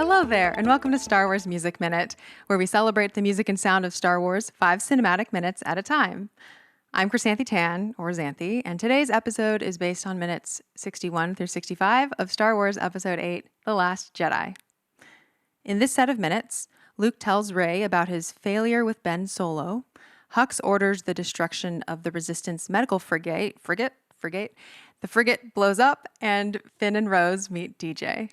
Hello there, and welcome to Star Wars Music Minute, where we celebrate the music and sound of Star Wars 5 cinematic minutes at a time. I'm Chrysanthi Tan, or Xanthi, and today's episode is based on minutes 61 through 65 of Star Wars Episode 8, The Last Jedi. In this set of minutes, Luke tells Rey about his failure with Ben Solo, Hux orders the destruction of the Resistance medical frigate. The frigate blows up, and Finn and Rose meet DJ.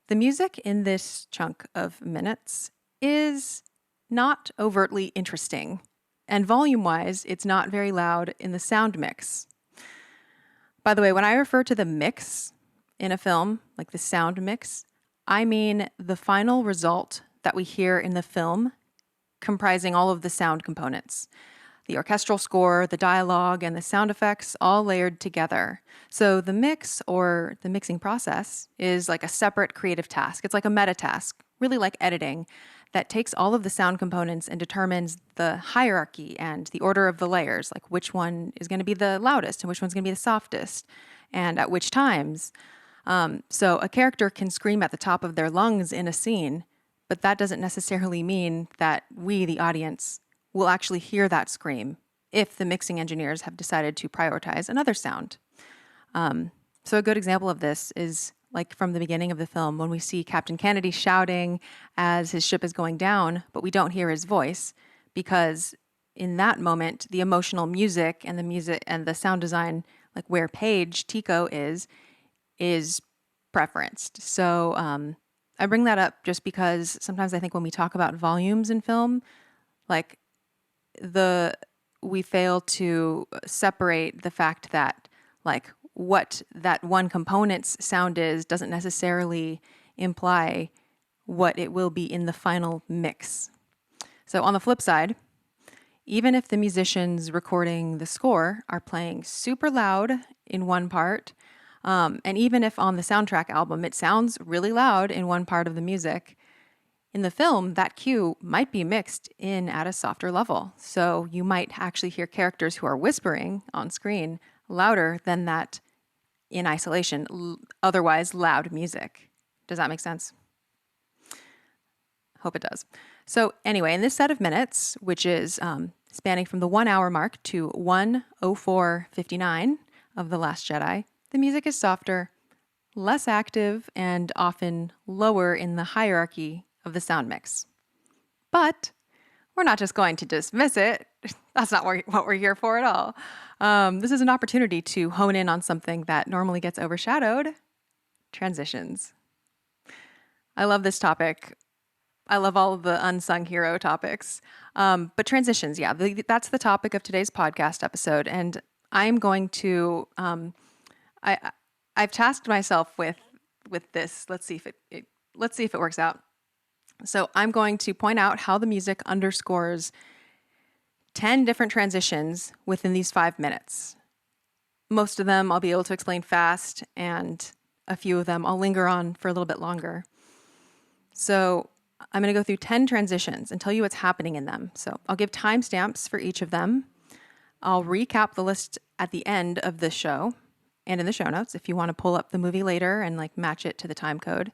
The music in this chunk of minutes is not overtly interesting, and volume-wise, it's not very loud in the sound mix. By the way, when I refer to the mix in a film, like the sound mix, I mean the final result that we hear in the film comprising all of the sound components. The orchestral score, the dialogue, and the sound effects all layered together. So the mix, or the mixing process, is like a separate creative task. It's like a meta task, really like editing, that takes all of the sound components and determines the hierarchy and the order of the layers, like which one is going to be the loudest and which one's going to be the softest, and at which times. So a character can scream at the top of their lungs in a scene, but that doesn't necessarily mean that we, the audience, will actually hear that scream if the mixing engineers have decided to prioritize another sound. So a good example of this is like from the beginning of the film when we see Captain Kennedy shouting as his ship is going down, but we don't hear his voice because in that moment, the emotional music and the sound design, like where Paige Tico is preferenced. So I bring that up just because sometimes I think when we talk about volumes in film, like we fail to separate the fact that like what that one component's sound is doesn't necessarily imply what it will be in the final mix. So on the flip side, even if the musicians recording the score are playing super loud in one part, and even if on the soundtrack album it sounds really loud in one part of the music, in the film, that cue might be mixed in at a softer level. So you might actually hear characters who are whispering on screen louder than that in isolation, otherwise loud music. Does that make sense? Hope it does. So anyway, in this set of minutes, which is spanning from the 1 hour mark to 1:04:59 of The Last Jedi, the music is softer, less active, and often lower in the hierarchy of the sound mix. But we're not just going to dismiss it. That's not what we're here for at all. This is an opportunity to hone in on something that normally gets overshadowed: transitions. I love this topic. I love all of the unsung hero topics. But transitions, yeah, that's the topic of today's podcast episode. And I'm going to, I've tasked myself with this. Let's see if it works out. So I'm going to point out how the music underscores 10 different transitions within these 5 minutes. Most of them I'll be able to explain fast, and a few of them I'll linger on for a little bit longer. So I'm going to go through 10 transitions and tell you what's happening in them. So I'll give timestamps for each of them. I'll recap the list at the end of the show and in the show notes if you want to pull up the movie later and like match it to the time code.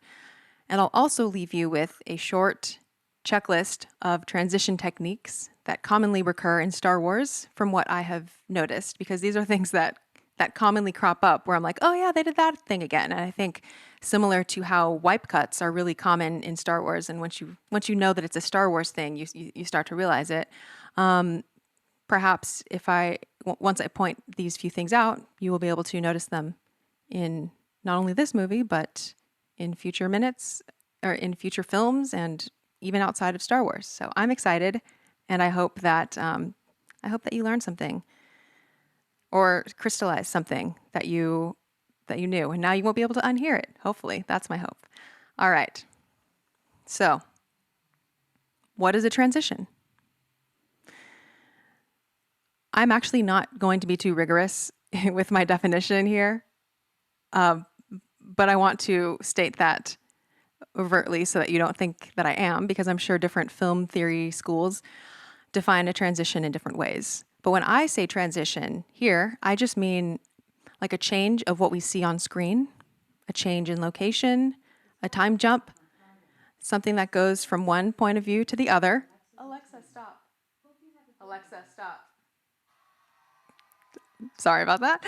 And I'll also leave you with a short checklist of transition techniques that commonly recur in Star Wars from what I have noticed, because these are things that commonly crop up where I'm like, oh yeah, they did that thing again. And I think similar to how wipe cuts are really common in Star Wars, and once you know that it's a Star Wars thing, you start to realize it. Perhaps once I point these few things out, you will be able to notice them in not only this movie, but in future minutes or in future films and even outside of Star Wars. So I'm excited, and I hope that you learned something or crystallized something that you knew, and now you won't be able to unhear it. Hopefully, that's my hope. All right. So, what is a transition? I'm actually not going to be too rigorous with my definition here. But I want to state that overtly so that you don't think that I am, because I'm sure different film theory schools define a transition in different ways. But when I say transition here, I just mean like a change of what we see on screen, a change in location, a time jump, something that goes from one point of view to the other. Alexa, stop. Alexa, stop. Sorry about that.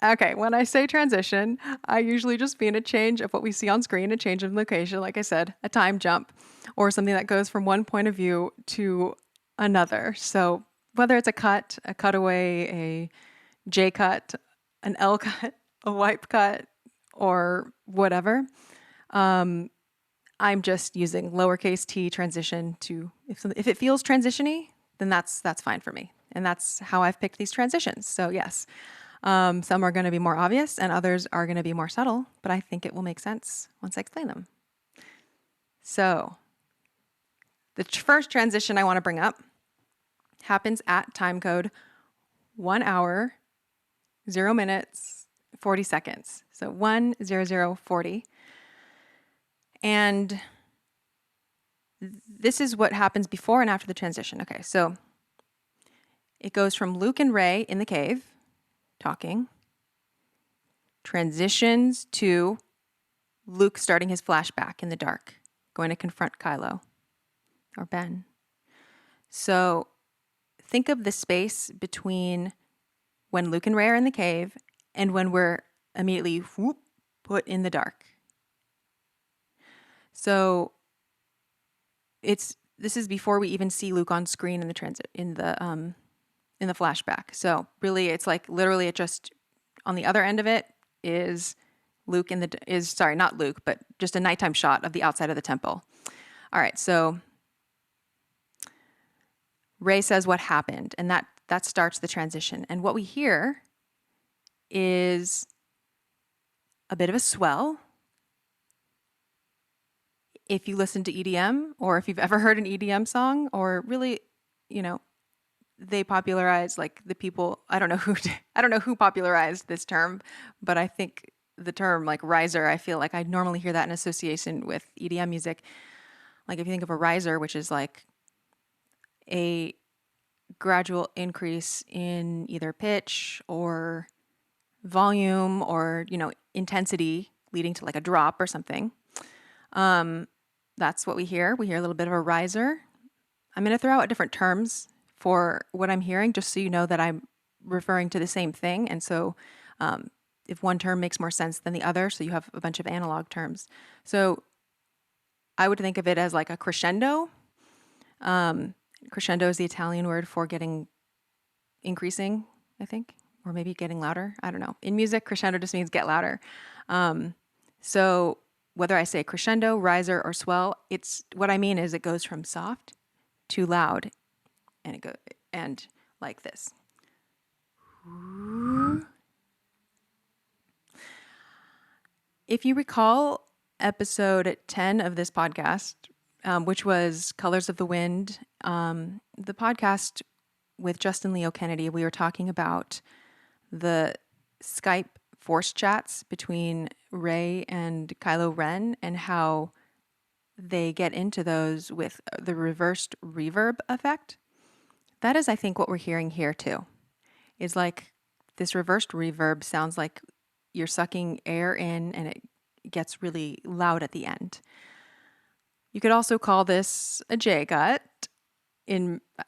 Okay, when I say transition, I usually just mean a change of what we see on screen, a change of location, like I said, a time jump, or something that goes from one point of view to another. So whether it's a cut, a cutaway, a J cut, an L cut, a wipe cut, or whatever, I'm just using lowercase t transition to, if it feels transition-y, then that's fine for me. And that's how I've picked these transitions. So yes, some are going to be more obvious and others are going to be more subtle, but I think it will make sense once I explain them. So the first transition I want to bring up happens at time code 1 hour, 0 minutes, 40 seconds. So 1:00:40. And this is what happens before and after the transition. Okay, so it goes from Luke and Rey in the cave, talking, transitions to Luke starting his flashback in the dark, going to confront Kylo or Ben. So think of the space between when Luke and Rey are in the cave and when we're immediately put in the dark. So this is before we even see Luke on screen in the flashback. So really, it's like literally, it just on the other end of it is Luke not Luke, but just a nighttime shot of the outside of the temple. All right, so Rey says what happened, and that starts the transition. And what we hear is a bit of a swell. If you listen to EDM, or if you've ever heard an EDM song, or really, they popularized, like the people, I don't know who popularized this term, but I think the term like riser, I feel like I normally hear that in association with EDM music. Like if you think of a riser, which is like a gradual increase in either pitch or volume or, intensity leading to like a drop or something. That's what we hear. We hear a little bit of a riser. I'm going to throw out different terms for what I'm hearing, just so you know that I'm referring to the same thing. And so if one term makes more sense than the other, so you have a bunch of analog terms. So I would think of it as like a crescendo. Crescendo is the Italian word for increasing, I think, or maybe getting louder. I don't know. In music, crescendo just means get louder. So whether I say crescendo, riser, or swell, what I mean is it goes from soft to loud, and like this. If you recall episode 10 of this podcast, which was Colors of the Wind, the podcast with Justin Leo Kennedy, we were talking about the Skype force chats between Rey and Kylo Ren and how they get into those with the reversed reverb effect. That is, I think, what we're hearing here too. Is like this reversed reverb sounds like you're sucking air in and it gets really loud at the end. You could also call this a J cut,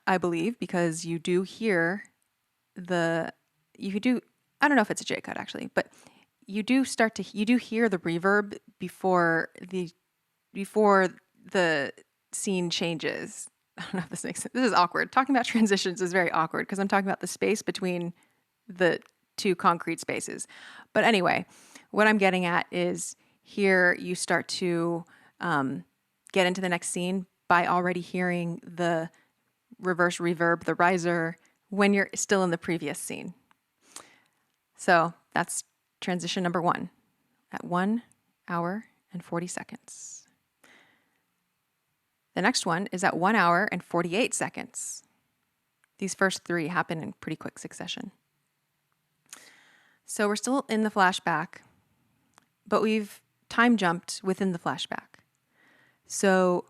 I believe, because you do hear I don't know if it's a J cut actually, but you do hear the reverb before the scene changes. I don't know if this makes sense. This is awkward. Talking about transitions is very awkward because I'm talking about the space between the two concrete spaces. But anyway, what I'm getting at is here you start to get into the next scene by already hearing the reverse reverb, the riser, when you're still in the previous scene. So that's transition number 1 at 1 hour and 40 seconds. The next one is at 1 hour and 48 seconds. These first 3 happen in pretty quick succession. So we're still in the flashback, but we've time jumped within the flashback. So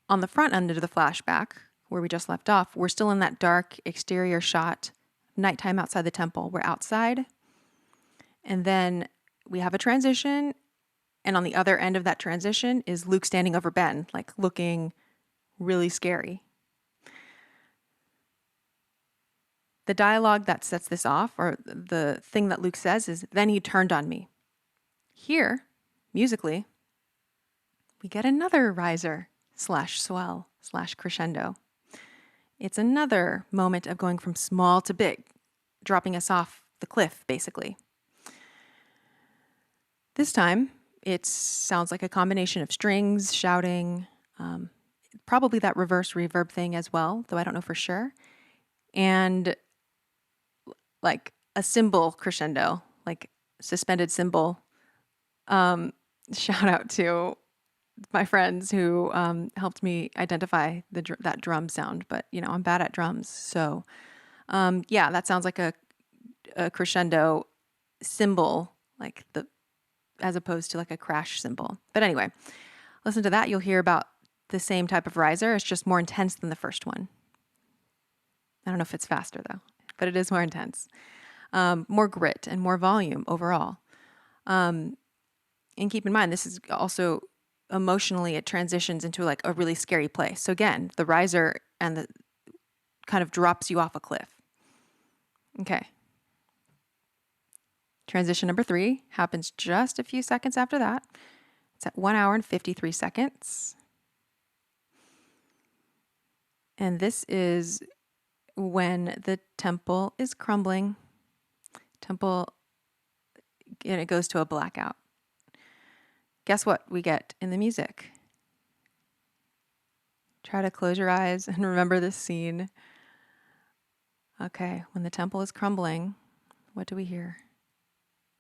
on the front end of the flashback, where we just left off, we're still in that dark exterior shot, nighttime outside the temple. We're outside, and then we have a transition And on the other end of that transition is Luke standing over Ben, like looking really scary. The dialogue that sets this off, or the thing that Luke says, is, "Then he turned on me." Here, musically, we get another riser slash swell slash crescendo. It's another moment of going from small to big, dropping us off the cliff, basically. This time, it sounds like a combination of strings, shouting, probably that reverse reverb thing as well, though I don't know for sure, and like a cymbal crescendo, like suspended cymbal. Shout out to my friends who helped me identify that drum sound, but I'm bad at drums, so yeah, that sounds like a crescendo cymbal, like as opposed to like a crash cymbal. But anyway, listen to that. You'll hear about the same type of riser. It's just more intense than the first one. I don't know if it's faster though, but it is more intense. More grit and more volume overall. And keep in mind, this is also emotionally, it transitions into like a really scary place. So again, the riser and the kind of drops you off a cliff. Okay. Transition number 3 happens just a few seconds after that. It's at 1 hour and 53 seconds. And this is when the temple is crumbling. And it goes to a blackout. Guess what we get in the music? Try to close your eyes and remember this scene. Okay, when the temple is crumbling, what do we hear?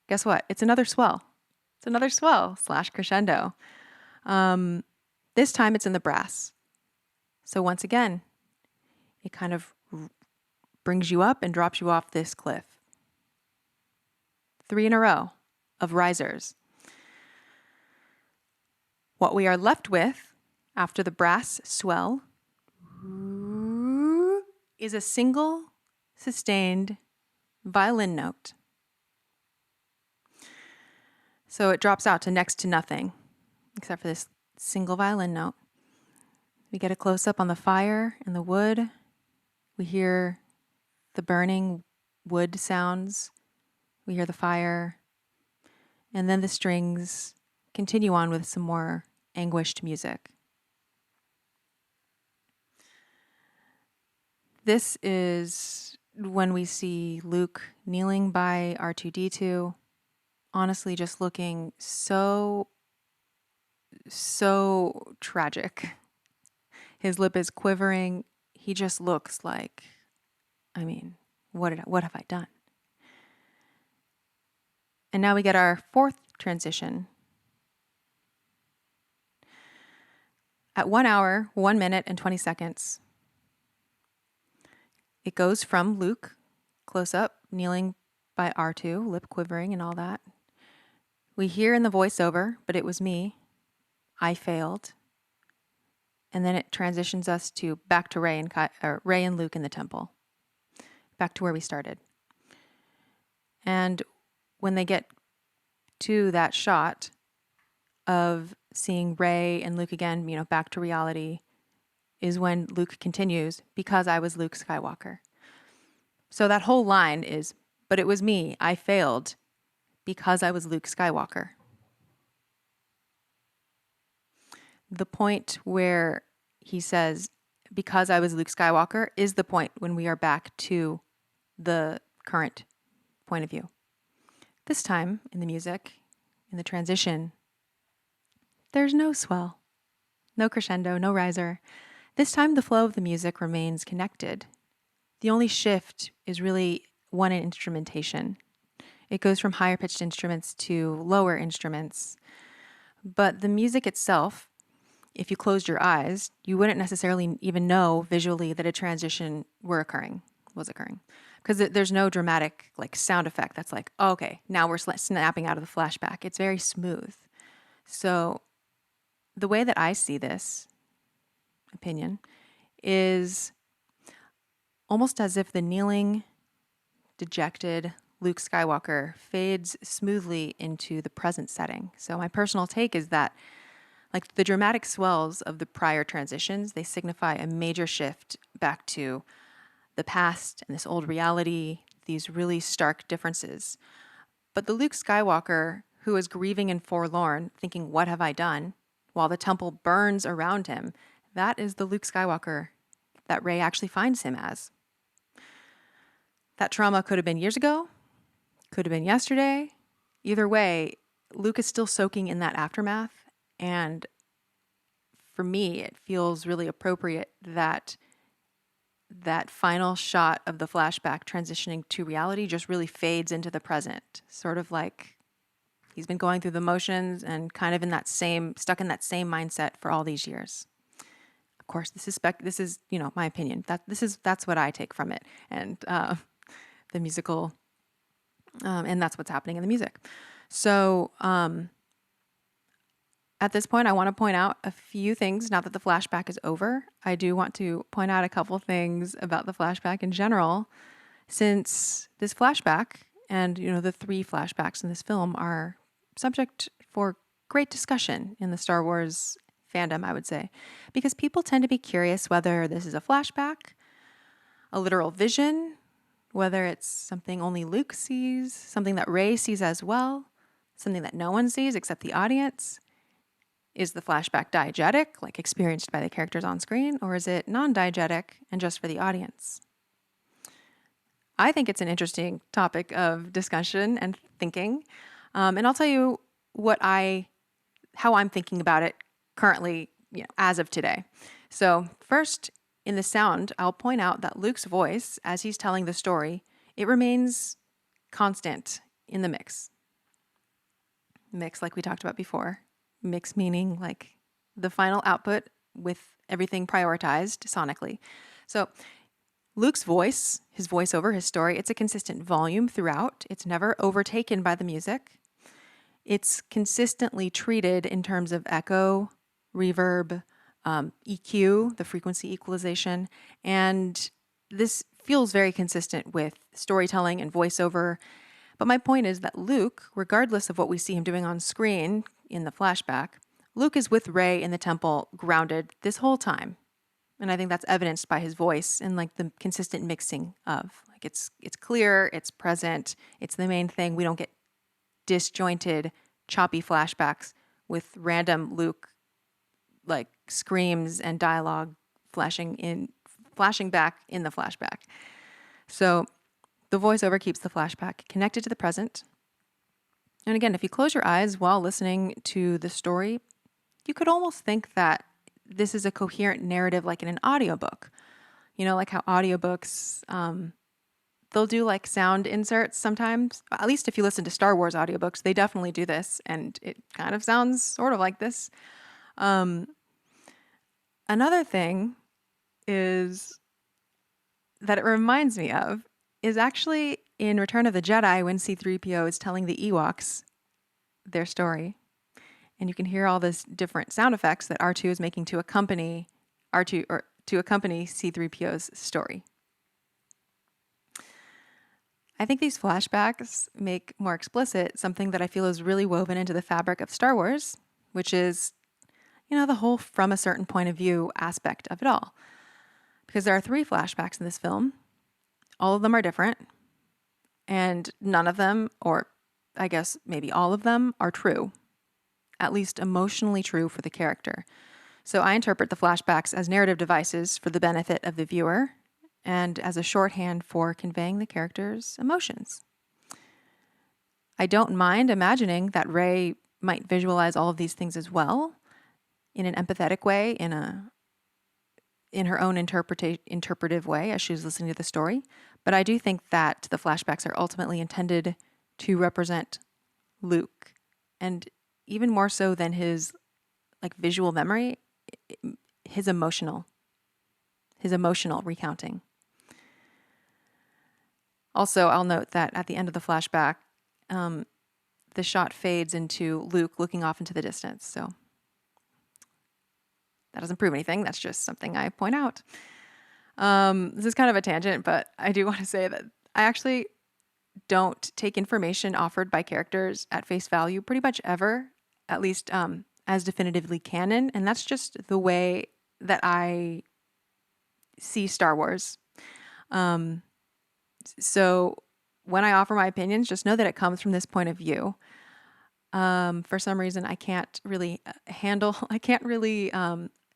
Guess what? It's another swell. It's another swell slash crescendo. This time it's in the brass. So once again, it kind of brings you up and drops you off this cliff. 3 in a row of risers. What we are left with after the brass swell is a single sustained violin note. So it drops out to next to nothing except for this single violin note. We get a close-up on the fire and the wood. We hear the burning wood sounds. We hear the fire. And then the strings continue on with some more anguished music. This is when we see Luke kneeling by R2-D2, honestly just looking so tragic. His lip is quivering. He just looks like, what have I done? And now we get our 4th transition. At 1 hour, 1 minute, and 20 seconds, it goes from Luke, close up, kneeling by R2, lip quivering and all that. We hear in the voiceover, but it was me. I failed. And then it transitions us to back to Rey and Luke in the temple. Back to where we started. And when they get to that shot of seeing Rey and Luke again, back to reality, is when Luke continues, "Because I was Luke Skywalker." So that whole line is, "But it was me. I failed because I was Luke Skywalker." The point where he says, "Because I was Luke Skywalker," is the point when we are back to the current point of view. This time in the music, in the transition, there's no swell, no crescendo, no riser. This time the flow of the music remains connected. The only shift is really one in instrumentation. It goes from higher pitched instruments to lower instruments. But the music itself, if you closed your eyes, you wouldn't necessarily even know visually that a transition was occurring. Because there's no dramatic sound effect that's like, oh, okay, now we're snapping out of the flashback. It's very smooth. So the way that I see this opinion is almost as if the kneeling, dejected Luke Skywalker fades smoothly into the present setting. So my personal take is that like the dramatic swells of the prior transitions, they signify a major shift back to the past and this old reality, these really stark differences. But the Luke Skywalker who is grieving and forlorn, thinking, "What have I done?" while the temple burns around him, that is the Luke Skywalker that Rey actually finds him as. That trauma could have been years ago, could have been yesterday. Either way, Luke is still soaking in that aftermath. And for me, it feels really appropriate that that final shot of the flashback transitioning to reality just really fades into the present, sort of like he's been going through the motions and kind of in that same, stuck in that same mindset for all these years. Of course, this is my opinion. That's what I take from it, and the musical, and that's what's happening in the music. So at this point, I want to point out a few things. Now that the flashback is over, I do want to point out a couple things about the flashback in general, since this flashback and the three flashbacks in this film are subject for great discussion in the Star Wars fandom, I would say, because people tend to be curious whether this is a flashback, a literal vision, whether it's something only Luke sees, something that Rey sees as well, something that no one sees except the audience. Is the flashback diegetic, like experienced by the characters on screen, or is it non-diegetic and just for the audience? I think it's an interesting topic of discussion and thinking, and I'll tell you how I'm thinking about it currently, as of today. So first, in the sound, I'll point out that Luke's voice, as he's telling the story, it remains constant in the mix. Mix, like we talked about before. Mix meaning like the final output with everything prioritized sonically. So Luke's voice, his voiceover, his story, it's a consistent volume throughout. It's never overtaken by the music. It's consistently treated in terms of echo, reverb, EQ, the frequency equalization, and this feels very consistent with storytelling and voiceover. But my point is that Luke, regardless of what we see him doing on screen in the flashback, Luke is with Rey in the temple, grounded this whole time. And I think that's evidenced by his voice and like the consistent mixing of like it's clear, it's present, it's the main thing. We don't get disjointed, choppy flashbacks with random Luke like screams and dialogue flashing back in the flashback. So the voiceover keeps the flashback connected to the present. And again, if you close your eyes while listening to the story, you could almost think that this is a coherent narrative like in an audiobook. Like how audiobooks, they'll do like sound inserts sometimes. At least if you listen to Star Wars audiobooks, they definitely do this. And it kind of sounds sort of like this. Another thing is that it reminds me of is actually in Return of the Jedi when C-3PO is telling the Ewoks their story. And you can hear all this different sound effects that R2 is making to accompany R2 or to accompany C-3PO's story. I think these flashbacks make more explicit something that I feel is really woven into the fabric of Star Wars, which is, the whole from a certain point of view aspect of it all. Because there are 3 flashbacks in this film. All of them are different, and none of them, or I guess maybe all of them, are true, at least emotionally true for the character. So I interpret the flashbacks as narrative devices for the benefit of the viewer and as a shorthand for conveying the character's emotions. I don't mind imagining that Rey might visualize all of these things as well in an empathetic way, in her own interpretive way as she was listening to the story. But I do think that the flashbacks are ultimately intended to represent Luke, and even more so than his like visual memory, his emotional recounting. Also, I'll note that at the end of the flashback, the shot fades into Luke looking off into the distance. So that doesn't prove anything. That's just something I point out. This is kind of a tangent, but I do want to say that I actually don't take information offered by characters at face value pretty much ever, at least as definitively canon. And that's just the way that I see Star Wars. So when I offer my opinions, just know that it comes from this point of view. For some reason, I can't really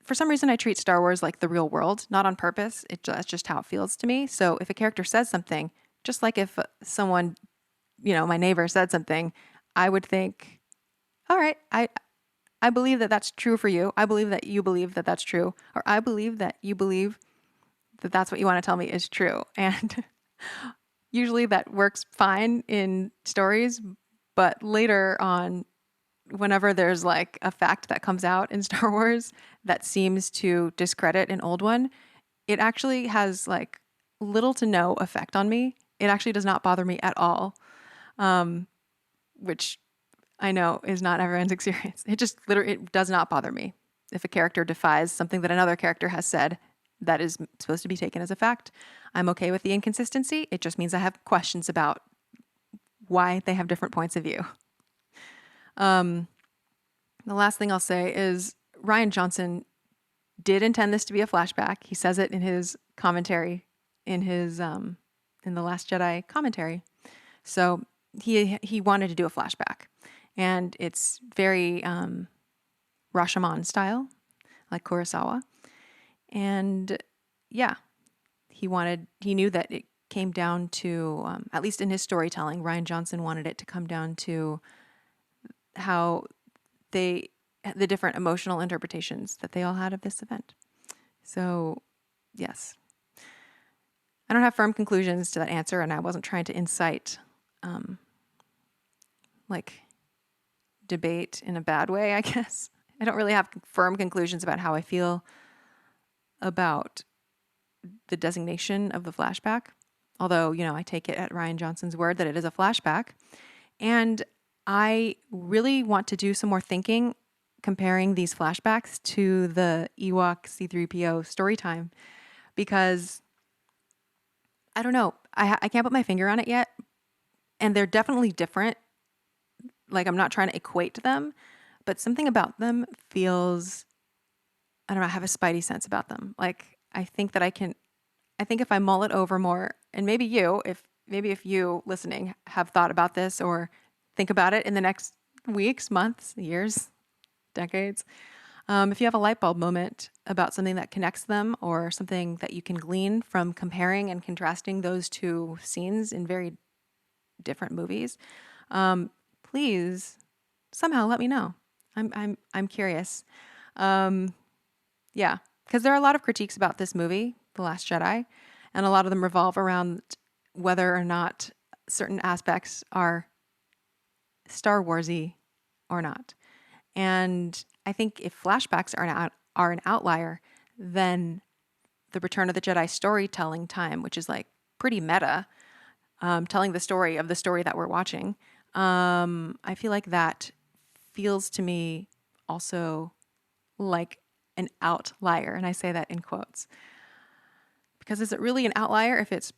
for some reason, I treat Star Wars like the real world, not on purpose. That's just how it feels to me. So if a character says something, just like if someone, my neighbor said something, I would think, all right, I believe that that's true for you. I believe that you believe that that's true. Or I believe that you believe that that's what you want to tell me is true. And usually that works fine in stories, but later on, whenever there's like a fact that comes out in Star Wars that seems to discredit an old one, it actually has like little to no effect on me. It actually does not bother me at all, which I know is not everyone's experience. It does not bother me. If a character defies something that another character has said that is supposed to be taken as a fact, I'm okay with the inconsistency. It just means I have questions about why they have different points of view. The last thing I'll say is Rian Johnson did intend this to be a flashback. He says it in his commentary, in the Last Jedi commentary. So he wanted to do a flashback, and it's very Rashomon style, like Kurosawa. And yeah, he knew that it came down to, at least in his storytelling, Rian Johnson wanted it to come down to how the different emotional interpretations that they all had of this event. So, yes. I don't have firm conclusions to that answer, and I wasn't trying to incite, debate in a bad way, I guess. I don't really have firm conclusions about how I feel about the designation of the flashback. Although, I take it at Rian Johnson's word that it is a flashback. And I really want to do some more thinking comparing these flashbacks to the Ewok C-3PO story time, because I don't know, I can't put my finger on it yet, and they're definitely different. Like, I'm not trying to equate them, but something about them feels, I don't know, I have a spidey sense about them. Like, I think if I mull it over more, and maybe if you listening have thought about this or think about it in the next weeks, months, years, decades, if you have a light bulb moment about something that connects them or something that you can glean from comparing and contrasting those two scenes in very different movies, please somehow let me know. I'm curious. Yeah, because there are a lot of critiques about this movie, The Last Jedi, and a lot of them revolve around whether or not certain aspects are Star Warsy or not. And I think if flashbacks are an outlier, then the Return of the Jedi storytelling time, which is like pretty meta, telling the story of the story that we're watching, I feel like that feels to me also like an outlier, and I say that in quotes, because is it really an outlier if it's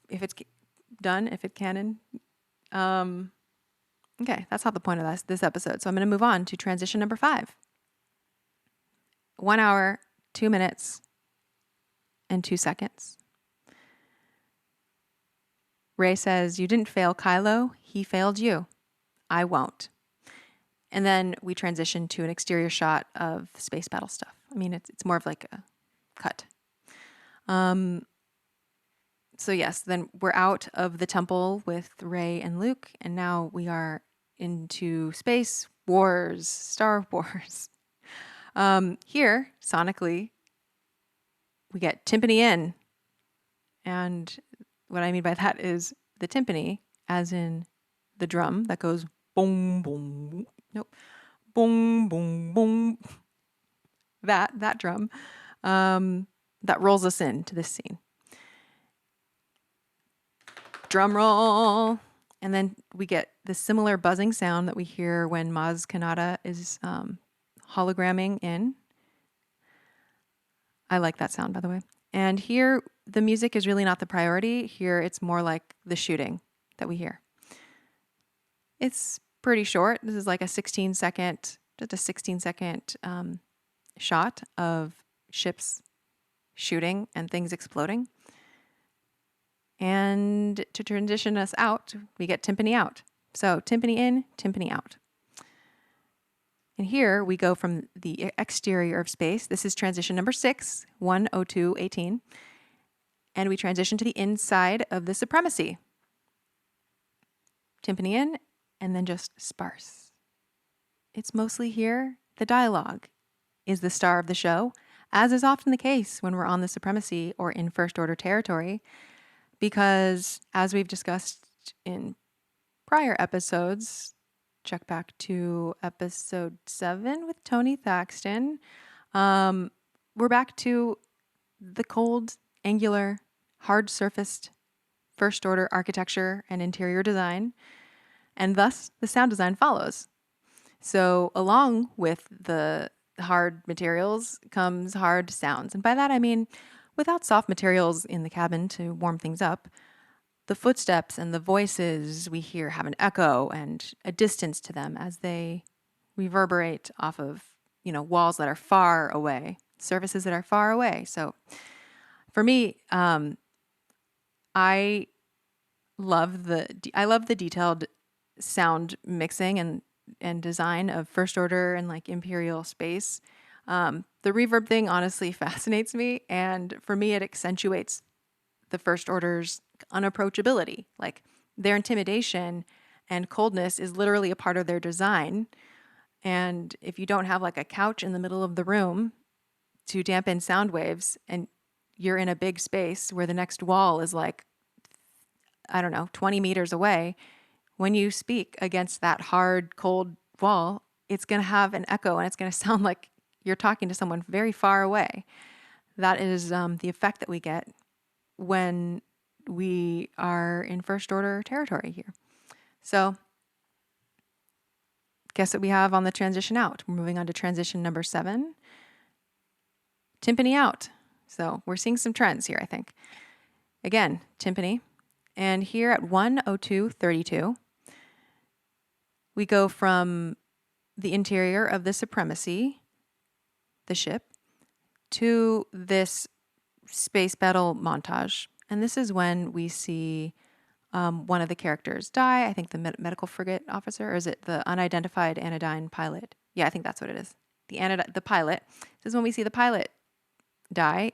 done, if it's canon? Okay, that's not the point of this episode. So I'm going to move on to transition number 5. 1 hour, 2 minutes, and 2 seconds. Rey says, "You didn't fail Kylo, he failed you. I won't." And then we transition to an exterior shot of space battle stuff. I mean, it's more of like a cut. So yes, then we're out of the temple with Rey and Luke, and now we are into space wars, Star Wars. Here, sonically, we get timpani in. And what I mean by that is the timpani, as in the drum that goes boom, boom, nope, boom, boom, boom. That drum that rolls us into this scene. Drum roll. And then we get the similar buzzing sound that we hear when Maz Kanata is hologramming in. I like that sound, by the way. And here, the music is really not the priority. Here, it's more like the shooting that we hear. It's pretty short. This is like a 16-second shot of ships shooting and things exploding. And to transition us out, we get timpani out. So timpani in, timpani out. And here we go from the exterior of space. This is transition number 6, 10218. And we transition to the inside of the Supremacy. Timpani in, and then just sparse. It's mostly here. The dialogue is the star of the show, as is often the case when we're on the Supremacy or in First Order territory, because as we've discussed in prior episodes, check back to episode 7 with Tony Thaxton, we're back to the cold, angular, hard-surfaced First Order architecture and interior design, and thus the sound design follows. So along with the hard materials comes hard sounds. And by that I mean, without soft materials in the cabin to warm things up, the footsteps and the voices we hear have an echo and a distance to them as they reverberate off of, walls that are far away, surfaces that are far away. So for me, I love the detailed sound mixing and design of First Order and like Imperial space. The reverb thing honestly fascinates me, and for me it accentuates the First Order's unapproachability. Like their intimidation and coldness is literally a part of their design. And if you don't have like a couch in the middle of the room to dampen sound waves, and you're in a big space where the next wall is like, 20 meters away, when you speak against that hard, cold wall, it's going to have an echo and it's going to sound like you're talking to someone very far away. That is the effect that we get when we are in First Order territory here. So, guess what we have on the transition out? We're moving on to transition number 7, timpani out. So, we're seeing some trends here, I think. Again, timpani. And here at 10232, we go from the interior of the Supremacy, the ship, to this space battle montage. And this is when we see one of the characters die. I think the medical frigate officer, or is it the unidentified anodyne pilot? Yeah, I think that's what it is. The pilot. This is when we see the pilot die.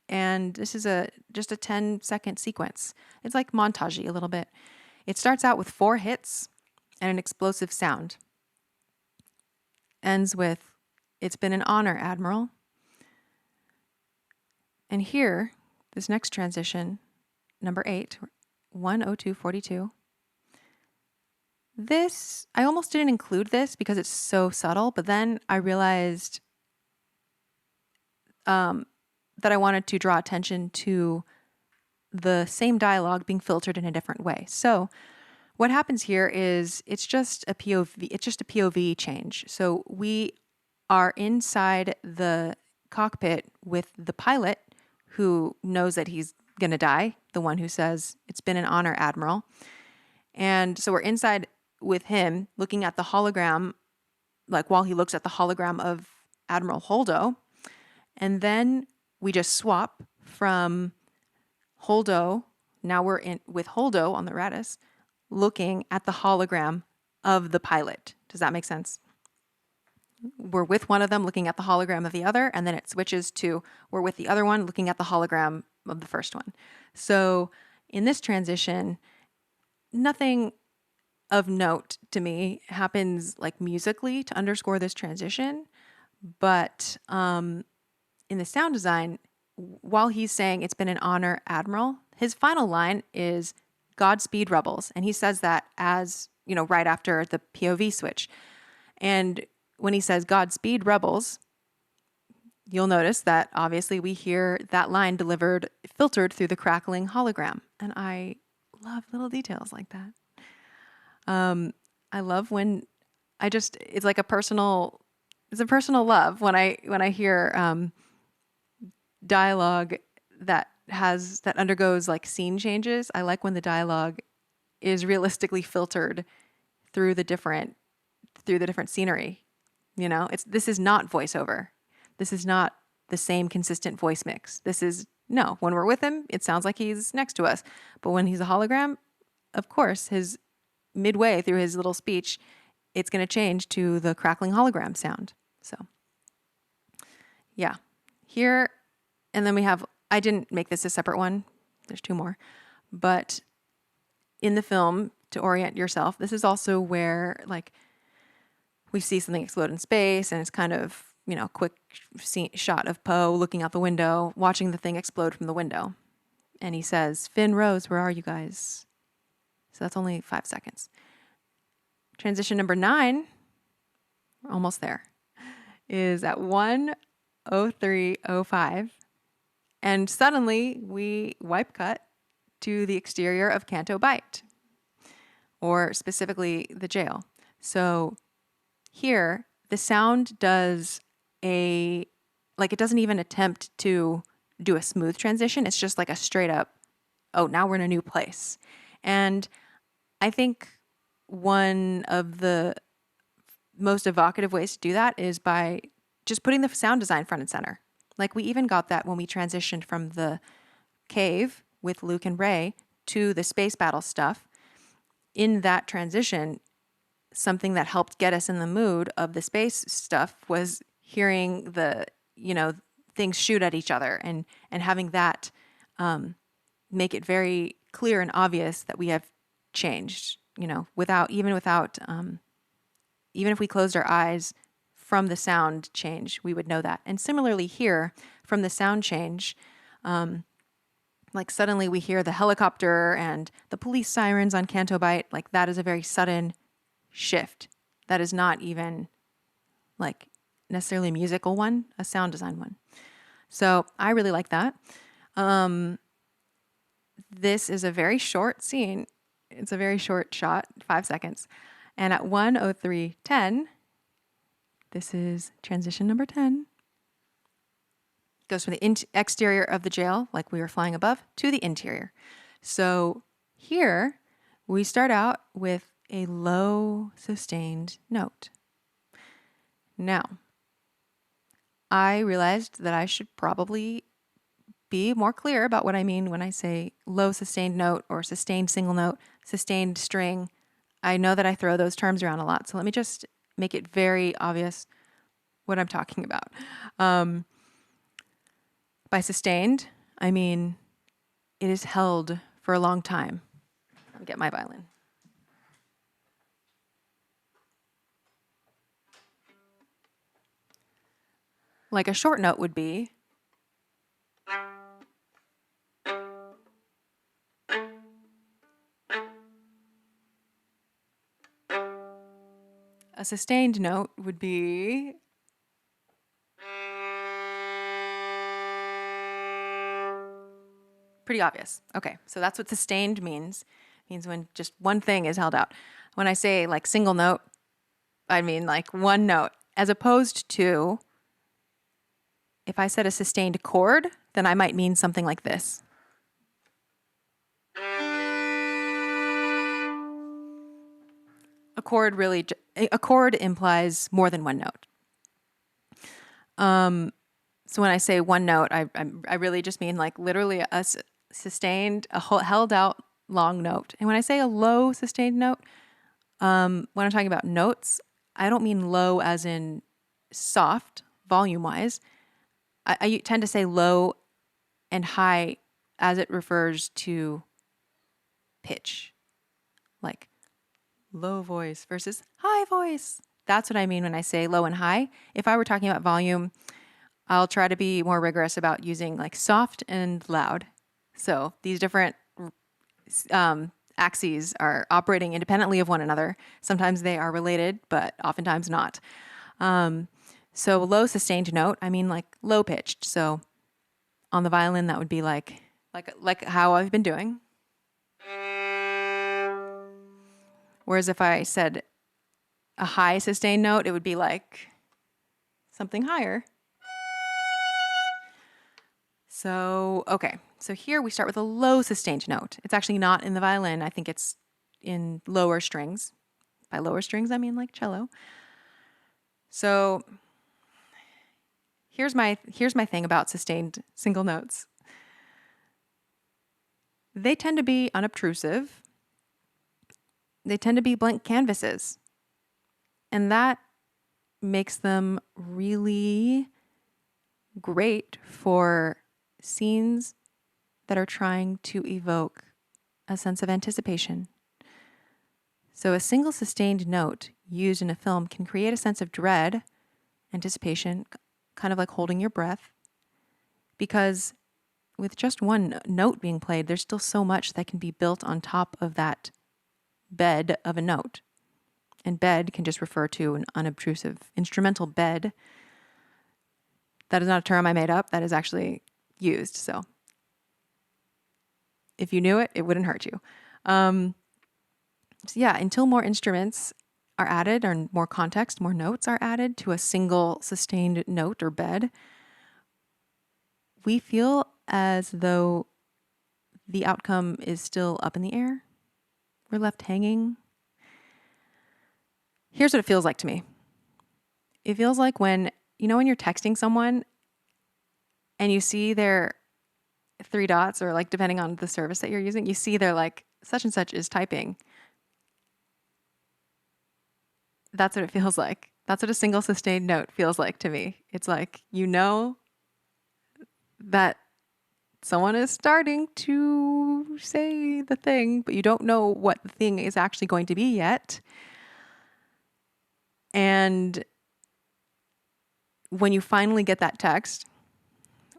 And this is just a 10-second sequence. It's like montagey a little bit. It starts out with 4 hits and an explosive sound. Ends with, "It's been an honor, Admiral." And here, this next transition, number 8, 10242. This, I almost didn't include this because it's so subtle, but then I realized that I wanted to draw attention to the same dialogue being filtered in a different way. So what happens here is it's just a POV change. So we are inside the cockpit with the pilot who knows that he's going to die, the one who says, "It's been an honor, Admiral." And so we're inside with him looking at the hologram, like while he looks at the hologram of Admiral Holdo. And then we just swap from Holdo. Now we're in with Holdo on the Radis, looking at the hologram of the pilot. Does that make sense? We're with one of them looking at the hologram of the other, and then it switches to we're with the other one looking at the hologram of the first one. So in this transition, nothing of note to me happens like musically to underscore this transition, but in the sound design, while he's saying "It's been an honor, Admiral," his final line is "Godspeed, Rebels." And he says that as, right after the POV switch. And when he says "Godspeed, Rebels," you'll notice that obviously we hear that line filtered through the crackling hologram. And I love little details like that. I love when it's like a personal love when I hear dialogue that undergoes like scene changes. I like when the dialogue is realistically filtered through the different scenery. This is not voiceover. This is not the same consistent voice mix. This is no. When we're with him, it sounds like he's next to us. But when he's a hologram, of course, his midway through his little speech, it's going to change to the crackling hologram sound. So, yeah, here, and then we have. I didn't make this a separate one. There's two more, but in the film, to orient yourself, this is also where like we see something explode in space, and it's kind of quick shot of Poe looking out the window, watching the thing explode from the window, and he says, "Finn, Rose, where are you guys?" So that's only 5 seconds. Transition number 9, we're almost there, is at 1:03:05, and suddenly we wipe cut to the exterior of Canto Bight, or specifically the jail. So here, the sound does it doesn't even attempt to do a smooth transition. It's just like a straight up, oh, now we're in a new place. And I think one of the most evocative ways to do that is by just putting the sound design front and center. Like we even got that when we transitioned from the cave with Luke and Rey to the space battle stuff. In that transition, something that helped get us in the mood of the space stuff was hearing the, things shoot at each other and having that make it very clear and obvious that we have changed, even if we closed our eyes from the sound change, we would know that. And similarly here, from the sound change, like suddenly we hear the helicopter and the police sirens on Canto Bight. Like that is a very sudden shift. That is not even like necessarily a musical one, a sound design one. So I really like that. This is a very short scene. It's a very short shot, 5 seconds. And at 1:03:10, this is transition number 10. Goes from the exterior of the jail, like we were flying above, to the interior. So here we start out with a low sustained note. Now, I realized that I should probably be more clear about what I mean when I say low sustained note or sustained single note, sustained string. I know that I throw those terms around a lot, so let me just make it very obvious what I'm talking about. By sustained, I mean it is held for a long time. Let me get my violin. Like a short note would be. A sustained note would be. Pretty obvious. Okay, so that's what sustained means. It means when just one thing is held out. When I say like single note, I mean like one note, as opposed to if I said a sustained chord, then I might mean something like this. A chord implies more than one note. So when I say one note, I really just mean like literally a sustained, held out long note. And when I say a low sustained note, when I'm talking about notes, I don't mean low as in soft, volume-wise. I tend to say low and high as it refers to pitch. Like low voice versus high voice. That's what I mean when I say low and high. If I were talking about volume, I'll try to be more rigorous about using like soft and loud. So these different axes are operating independently of one another. Sometimes they are related, but oftentimes not. So low sustained note, I mean like low pitched. So on the violin, that would be like how I've been doing. Whereas if I said a high sustained note, it would be like something higher. So, okay. So here we start with a low sustained note. It's actually not in the violin. I think it's in lower strings. By lower strings, I mean like cello. So here's my thing about sustained single notes. They tend to be unobtrusive. They tend to be blank canvases. And that makes them really great for scenes that are trying to evoke a sense of anticipation. So a single sustained note used in a film can create a sense of dread, anticipation, kind of like holding your breath, because with just one note being played, there's still so much that can be built on top of that bed of a note. And bed can just refer to an unobtrusive instrumental bed. That is not a term I made up. That is actually used. So if you knew it, it wouldn't hurt you. So yeah, until more instruments are added or more context, more notes are added to a single sustained note or bed, we feel as though the outcome is still up in the air. We're left hanging. Here's what it feels like to me. It feels like when you're texting someone and you see their 3 dots, or like depending on the service that you're using, you see they're like, such and such is typing. That's what it feels like. That's what a single sustained note feels like to me. It's like, that someone is starting to say the thing, but you don't know what the thing is actually going to be yet. And when you finally get that text,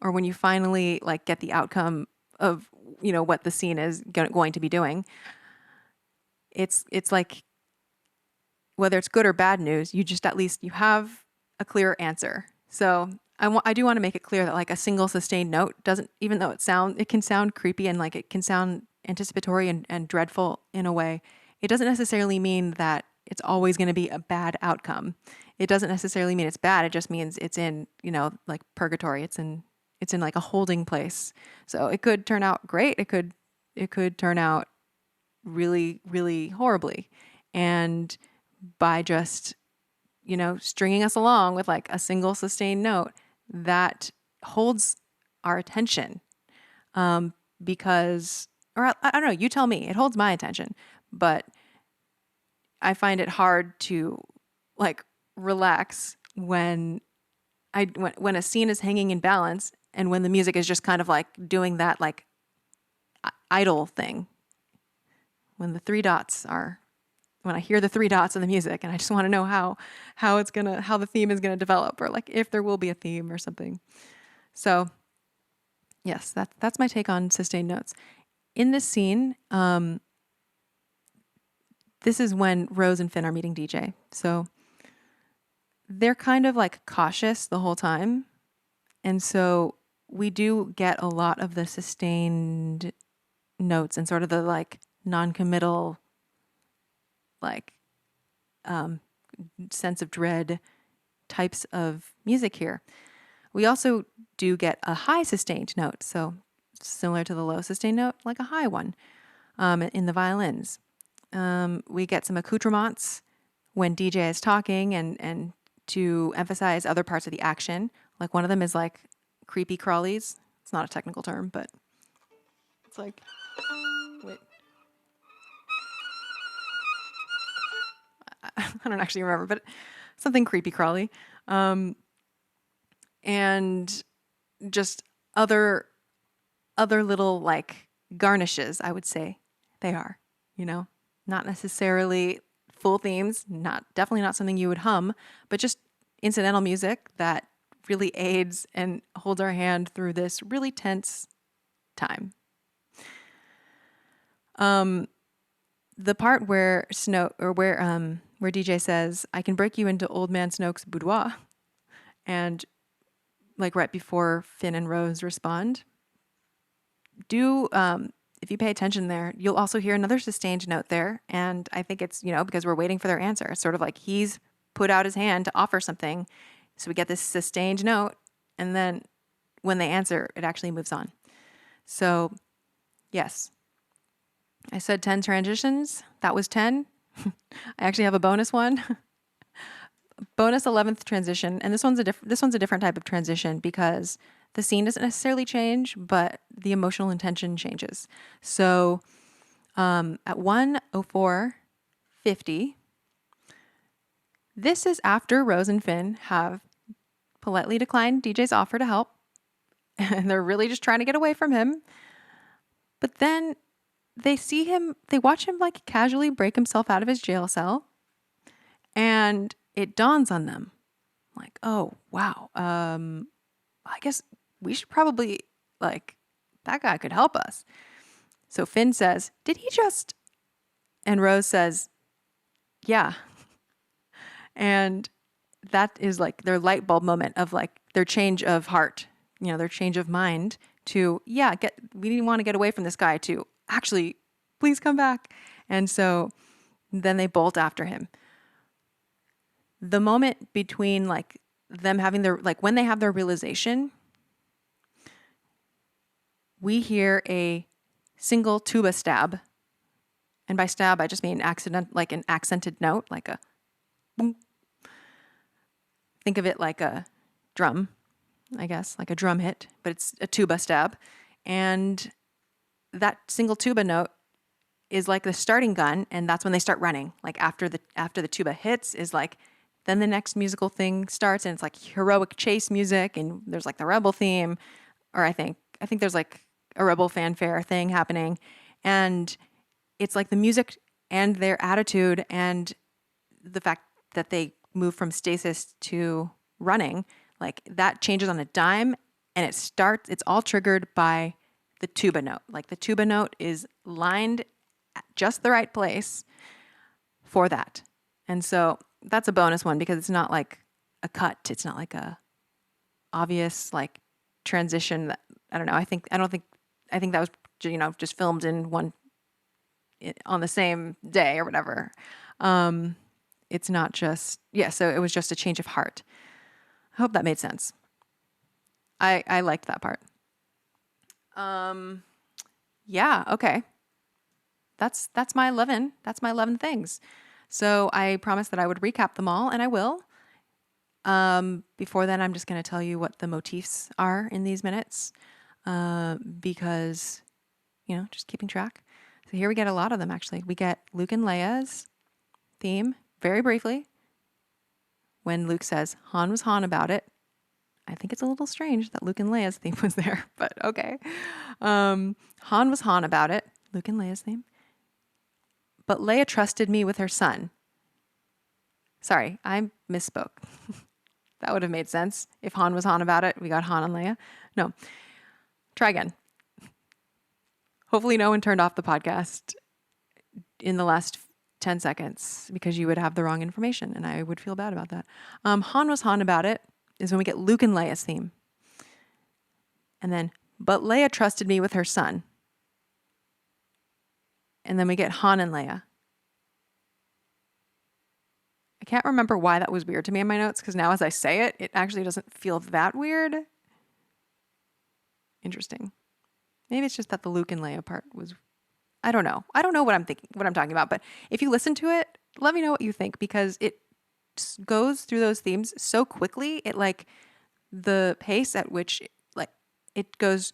or when you finally like get the outcome of, what the scene is going to be doing, it's like, whether it's good or bad news, you just, at least you have a clear answer. So I do want to make it clear that like a single sustained note doesn't, even though it can sound creepy and like it can sound anticipatory and dreadful in a way, it doesn't necessarily mean that it's always going to be a bad outcome. It doesn't necessarily mean it's bad. It just means it's in, like purgatory. It's in like a holding place. So it could turn out great. It could turn out really, really horribly. And by just, stringing us along with like a single sustained note, that holds our attention. Because, or I don't know, you tell me, it holds my attention, but I find it hard to like relax when a scene is hanging in balance and when the music is just kind of like doing that like idle thing. When I hear the 3 dots of the music and I just want to know how the theme is gonna develop, or like if there will be a theme or something. So yes, that's my take on sustained notes. In this scene, this is when Rose and Finn are meeting DJ. So they're kind of like cautious the whole time. And so we do get a lot of the sustained notes and sort of the like non-committal, like sense of dread types of music here. We also do get a high sustained note. So similar to the low sustained note, like a high one in the violins. We get some accoutrements when DJ is talking and to emphasize other parts of the action. Like one of them is like creepy crawlies. It's not a technical term, but it's like, wait. I don't actually remember, but something creepy crawly. And just other little like garnishes, I would say they are, not necessarily full themes, definitely not something you would hum, but just incidental music that really aids and holds our hand through this really tense time. The part where where DJ says, "I can break you into Old Man Snoke's boudoir," and like right before Finn and Rose respond, if you pay attention there, you'll also hear another sustained note there. And I think it's, because we're waiting for their answer. It's sort of like he's put out his hand to offer something. So we get this sustained note. And then when they answer, it actually moves on. So yes, I said 10 transitions. That was 10. I actually have a bonus one. Bonus 11th transition, and this one's a different type of transition because the scene doesn't necessarily change, but the emotional intention changes. So at 1:04:50, this is after Rose and Finn have politely declined DJ's offer to help, and they're really just trying to get away from him. But then they watch him like casually break himself out of his jail cell, and it dawns on them like, oh, wow, I guess we should probably, like, that guy could help us. So Finn says, did he just? And Rose says, yeah. And that is like their light bulb moment of like their change of heart, their change of mind to, we didn't want to get away from this guy to actually, please come back. And so then they bolt after him. The moment between like them having when they have their realization, we hear a single tuba stab. And by stab, I just mean like an accented note, like a boom. Think of it like a drum, I guess, like a drum hit, but it's a tuba stab. And that single tuba note is like the starting gun, and that's when they start running. Like after the tuba hits is like, then the next musical thing starts, and it's like heroic chase music, and there's like the rebel theme, or I think there's like a rebel fanfare thing happening, and it's like the music and their attitude and the fact that they move from stasis to running, like that changes on a dime, and it's all triggered by the tuba note. Like the tuba note is lined at just the right place for that. And so that's a bonus one because it's not like a cut. It's not like a obvious like transition that, I don't know. I think that was, just filmed on the same day or whatever. It's not just, so it was just a change of heart. I hope that made sense. I liked that part. Okay. That's my 11. That's my 11 things. So I promised that I would recap them all, and I will. Before then, I'm just going to tell you what the motifs are in these minutes, because, just keeping track. So here we get a lot of them, actually. We get Luke and Leia's theme, very briefly, when Luke says, Han was Han about it. I think it's a little strange that Luke and Leia's theme was there, but okay. Han was Han about it, Luke and Leia's theme. But Leia trusted me with her son. Sorry, I misspoke. That would have made sense. If Han was Han about it, we got Han and Leia. No. Try again. Hopefully no one turned off the podcast in the last 10 seconds because you would have the wrong information, and I would feel bad about that. Han was Han about it is when we get Luke and Leia's theme. And then, but Leia trusted me with her son. And then we get Han and Leia. I can't remember why that was weird to me in my notes, because now as I say it, it actually doesn't feel that weird. Interesting. Maybe it's just that the Luke and Leia part was, I don't know. I don't know what I'm talking about, but if you listen to it, let me know what you think, because it goes through those themes so quickly. It like the pace at which it goes,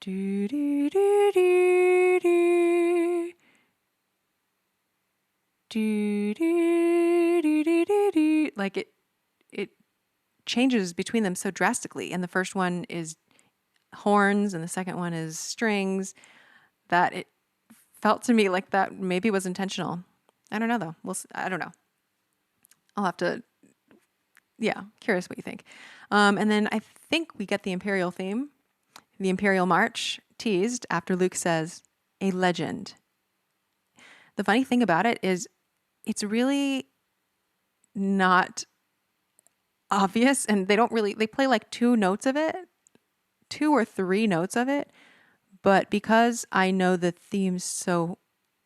do do do do do do do do do do, like it changes between them so drastically. And the first one is horns and the second one is strings, that it felt to me like that maybe was intentional. I don't know though. I don't know. I'll have to, curious what you think. And then I think we get the Imperial theme, the Imperial March, teased after Luke says, a legend. The funny thing about it is it's really not obvious, and they play like 2 notes of it, 2 or 3 notes of it. But because I know the themes so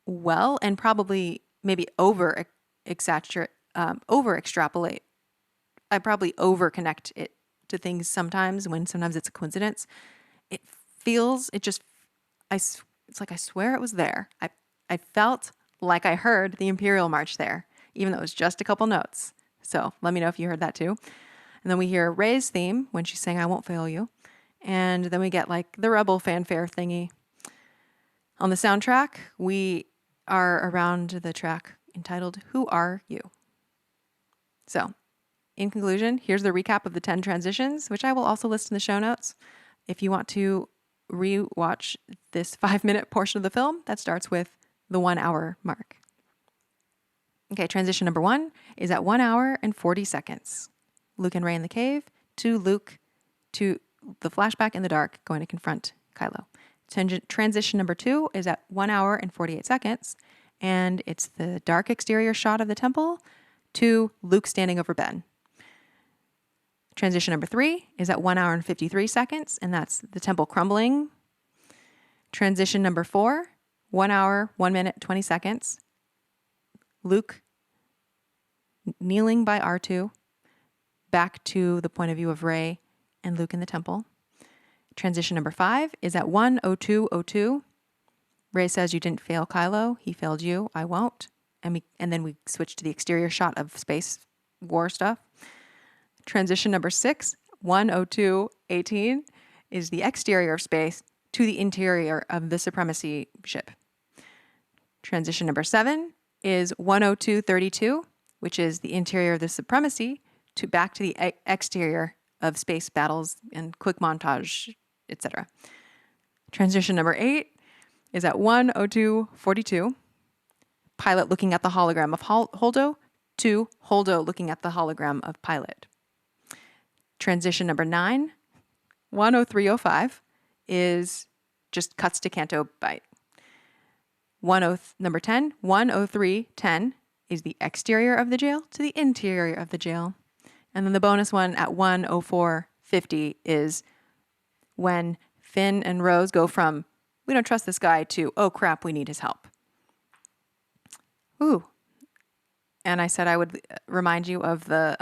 well, and probably maybe over extrapolate, I probably over connect it to things sometimes it's a coincidence. It's like I swear it was there. I felt like I heard the Imperial March there, even though it was just a couple notes. So let me know if you heard that too. And then we hear Rey's theme when she's saying, "I won't fail you." And then we get like the Rebel fanfare thingy. On the soundtrack, we are around the track entitled "Who Are You?" So, in conclusion, here's the recap of the 10 transitions, which I will also list in the show notes. If you want to re-watch this 5-minute portion of the film, that starts with the 1 hour mark. Okay, transition number 1 is at 1 hour and 40 seconds. Luke and Rey in the cave, to Luke, to the flashback in the dark, going to confront Kylo. Transition number 2 is at 1 hour and 48 seconds, and it's the dark exterior shot of the temple to Luke standing over Ben. Transition number 3 is at 1 hour and 53 seconds, and that's the temple crumbling. Transition number 4, 1 hour, 1 minute, 20 seconds. Luke kneeling by R2, back to the point of view of Rey and Luke in the temple. Transition number 5 is at 1:02:02. Rey says, "You didn't fail Kylo. He failed you. I won't." And then we switch to the exterior shot of space war stuff. Transition number 6, 1:02:18, is the exterior of space to the interior of the Supremacy ship. Transition number 7 is 1:02:32, which is the interior of the Supremacy to back to the exterior of space battles and quick montage, etc. Transition number 8 is at 1:02:42. Pilot looking at the hologram of Holdo to Holdo looking at the hologram of Pilot. Transition number 9, 1:03:05, is just cuts to Canto Bight. Number 10, 1:03:10, is the exterior of the jail to the interior of the jail. And then the bonus one at 1:04:50 is when Finn and Rose go from, "We don't trust this guy," to, "Oh crap, we need his help." Ooh. And I said I would remind you of the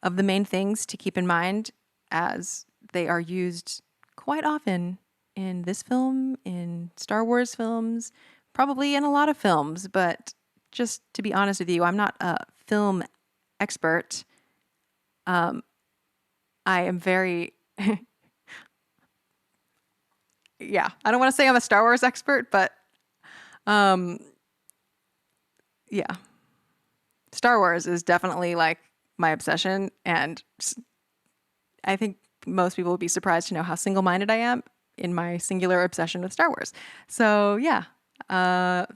main things to keep in mind, as they are used quite often in this film, in Star Wars films, probably in a lot of films. But just to be honest with you, I'm not a film expert. I am very, yeah, I don't want to say I'm a Star Wars expert, but yeah, Star Wars is definitely like my obsession, and I think most people would be surprised to know how single-minded I am in my singular obsession with Star Wars. So yeah,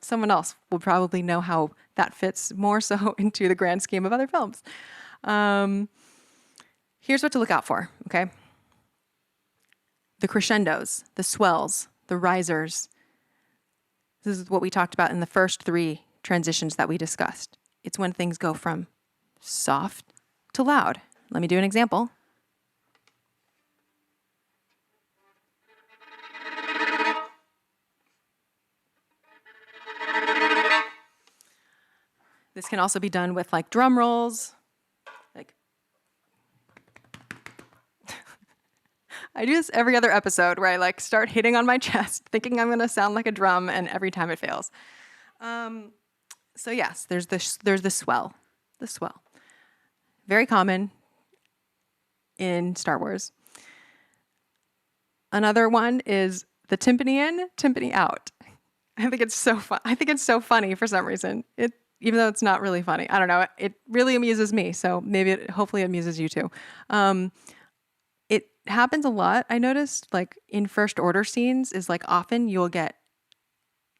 someone else will probably know how that fits more so into the grand scheme of other films. Here's what to look out for, okay? The crescendos, the swells, the risers. This is what we talked about in the first 3 transitions that we discussed. It's when things go from soft to loud. Let me do an example. This can also be done with like drum rolls. Like I do this every other episode where I like start hitting on my chest thinking I'm going to sound like a drum, and every time it fails. So yes, there's the swell. The swell. Very common in Star Wars. Another one is the timpani in, timpani out. I think it's so fun. I think it's so funny for some reason. Even though it's not really funny. I don't know. It really amuses me. So maybe hopefully it amuses you too. It happens a lot. I noticed like in first order scenes is like often you'll get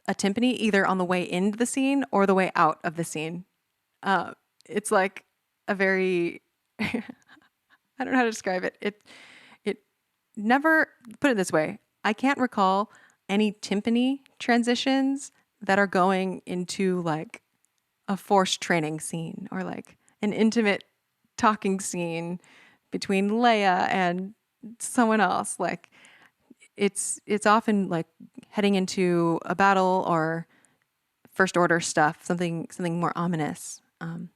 a timpani either on the way into the scene or the way out of the scene. It's like a very, I don't know how to describe it. It never, put it this way, I can't recall any timpani transitions that are going into like a forced training scene or like an intimate talking scene between Leia and someone else. Like it's often like heading into a battle or first order stuff, something more ominous. So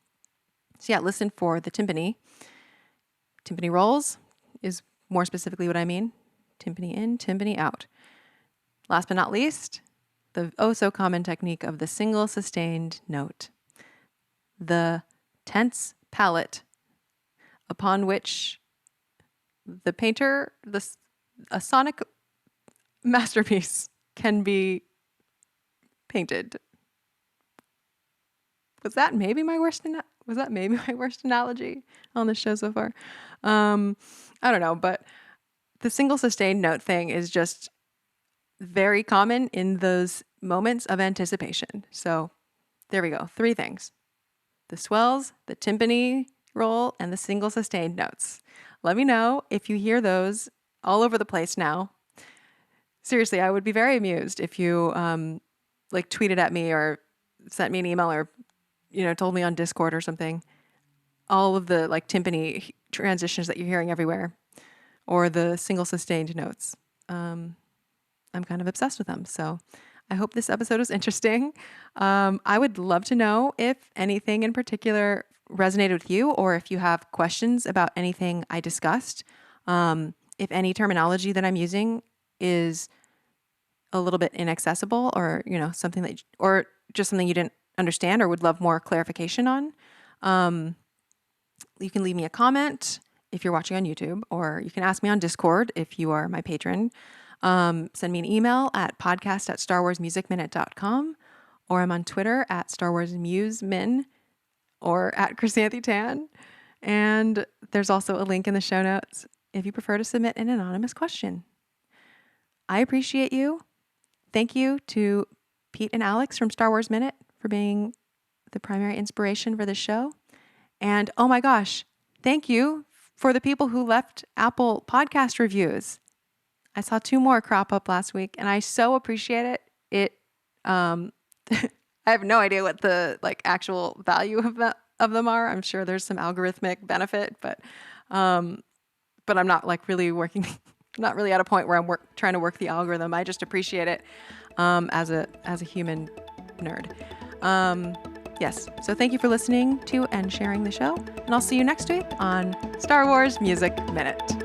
yeah, listen for the timpani. Timpani rolls is more specifically what I mean. Timpani in, timpani out. Last but not least, the oh so common technique of the single sustained note, the tense palette upon which the painter, a sonic masterpiece can be painted. Was that maybe my worst analogy on the show so far? I don't know, but the single sustained note thing is just very common in those moments of anticipation. So there we go. 3 things: the swells, the timpani roll, and the single sustained notes. Let me know if you hear those all over the place now. Seriously, I would be very amused if you tweeted at me or sent me an email or told me on Discord or something all of the timpani transitions that you're hearing everywhere, or the single sustained notes. I'm kind of obsessed with them. So I hope this episode was interesting. I would love to know if anything in particular resonated with you, or if you have questions about anything I discussed. If any terminology that I'm using is a little bit inaccessible, or or just something you didn't understand or would love more clarification on, you can leave me a comment if you're watching on YouTube, or you can ask me on Discord if you are my patron. Send me an email at podcast@starwarsmusicminute.com, or I'm on Twitter at StarWarsMuseMin or at ChrysantheTan. And there's also a link in the show notes if you prefer to submit an anonymous question. I appreciate you. Thank you to Pete and Alex from Star Wars Minute for being the primary inspiration for this show. And oh my gosh, thank you for the people who left Apple podcast reviews. I saw 2 more crop up last week, and I so appreciate it. I have no idea what the actual value of them are. I'm sure there's some algorithmic benefit, but I'm not really working, not really at a point where I'm trying to work the algorithm. I just appreciate it as a human nerd. Yes. So thank you for listening to and sharing the show, and I'll see you next week on Star Wars Music Minute.